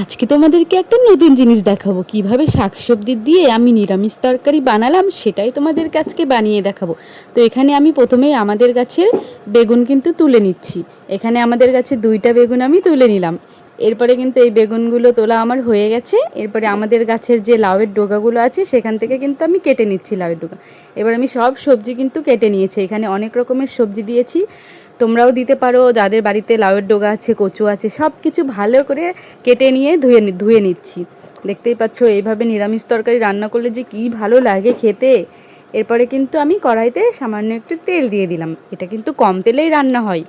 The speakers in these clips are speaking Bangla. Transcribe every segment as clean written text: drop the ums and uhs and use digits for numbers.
আজকে তোমাদেরকে একটা নতুন জিনিস দেখাবো, কিভাবে শাকসবজি দিয়ে আমি নিরামিষ তরকারি বানালাম সেটাই তোমাদেরকে আজকে বানিয়ে দেখাবো। তো এখানে আমি প্রথমেই আমাদের গাছের বেগুন কিন্তু তুলে নিচ্ছি। এখানে আমাদের গাছে 2টা বেগুন আমি তুলে নিলাম। এরপরে কিন্তু এই বেগুনগুলো তোলা আমার হয়ে গেছে। এরপরে আমাদের গাছের যে লাউয়ের ডগাগুলো আছে সেখান থেকে কিন্তু আমি কেটে নিচ্ছি লাউয়ের ডগা। এবার আমি সব সবজি কিন্তু কেটে নিয়েছি। এখানে অনেক রকমের সবজি দিয়েছি, তোমরাও দিতে পারো। যাদের বাড়িতে লাউয়ের ডগা আছে, কচু আছে, সব কিছু ভালো করে কেটে নিয়ে ধুয়ে নিচ্ছি। দেখতেই পাচ্ছ এইভাবে নিরামিষ তরকারি রান্না করলে যে কী ভালো লাগে খেতে। এরপরে কিন্তু আমি কড়াইতে সামান্য একটু তেল দিয়ে দিলাম। এটা কিন্তু কম তেলেই রান্না হয়।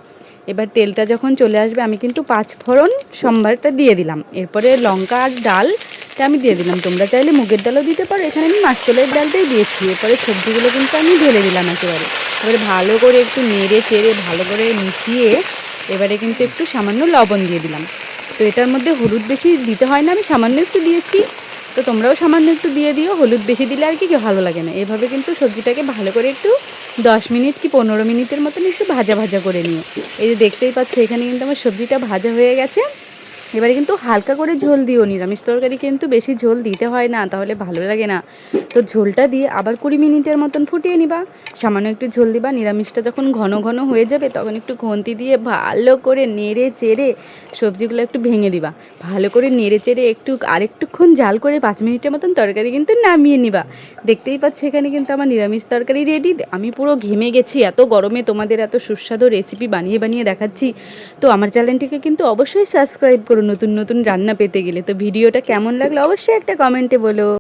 এবার তেলটা যখন চলে আসবে আমি কিন্তু 5 ফোড়ন সম্বারটা দিয়ে দিলাম। এরপরে লঙ্কা আর ডালটা আমি দিয়ে দিলাম। তোমরা চাইলে মুগের ডালও দিতে পারো, এখানে আমি মাসকলাইয়ের ডালটাই দিয়েছি। এরপরে সবজিগুলো কিন্তু আমি ঢেলে দিলাম একেবারে। এবারে ভালো করে একটু নেড়ে চেড়ে ভালো করে মিশিয়ে এবারে কিন্তু একটু সামান্য লবণ দিয়ে দিলাম। তো এটার মধ্যে হলুদ বেশি দিতে হয় না, আমি সামান্য একটু দিয়েছি। তো তোমরাও সামান্য একটু দিয়ে দিও, হলুদ বেশি দিলে আর কি ভালো লাগে না। এভাবে কিন্তু সবজিটাকে ভালো করে একটু 10 মিনিট কি 15 মিনিটের মতন একটু ভাজা ভাজা করে নিও। এই যে দেখতেই পাচ্ছ এখানে কিন্তু আমার সবজিটা ভাজা হয়ে গেছে। এবারে কিন্তু হালকা করে ঝোল দিও, নিরামিষ তরকারি কিন্তু বেশি ঝোল দিতে হয় না, তাহলে ভালো লাগে না। তো ঝোলটা দিয়ে আবার 20 মিনিটের মতন ফুটিয়ে নিবা। সামান্য একটু ঝোল দিবা। নিরামিষটা যখন ঘন ঘন হয়ে যাবে তখন একটু খুন্তি দিয়ে ভালো করে নেড়ে চেড়ে সবজিগুলো একটু ভেঙে দিবা। ভালো করে নেড়ে চেড়ে আরেকটুক্ষণ জাল করে 5 মিনিটের মতন তরকারি কিন্তু নামিয়ে নিবা। দেখতেই পাচ্ছ এখানে কিন্তু আমার নিরামিষ তরকারি রেডি। আমি পুরো ঘেমে গেছি, এত গরমে তোমাদের এত সুস্বাদু রেসিপি বানিয়ে বানিয়ে দেখাচ্ছি। তো আমার চ্যানেলটিকে কিন্তু অবশ্যই সাবস্ক্রাইব করো নতুন নতুন রান্না পেতে গেলে। তো ভিডিওটা কেমন লাগলো অবশ্যই একটা কমেন্টে বলো।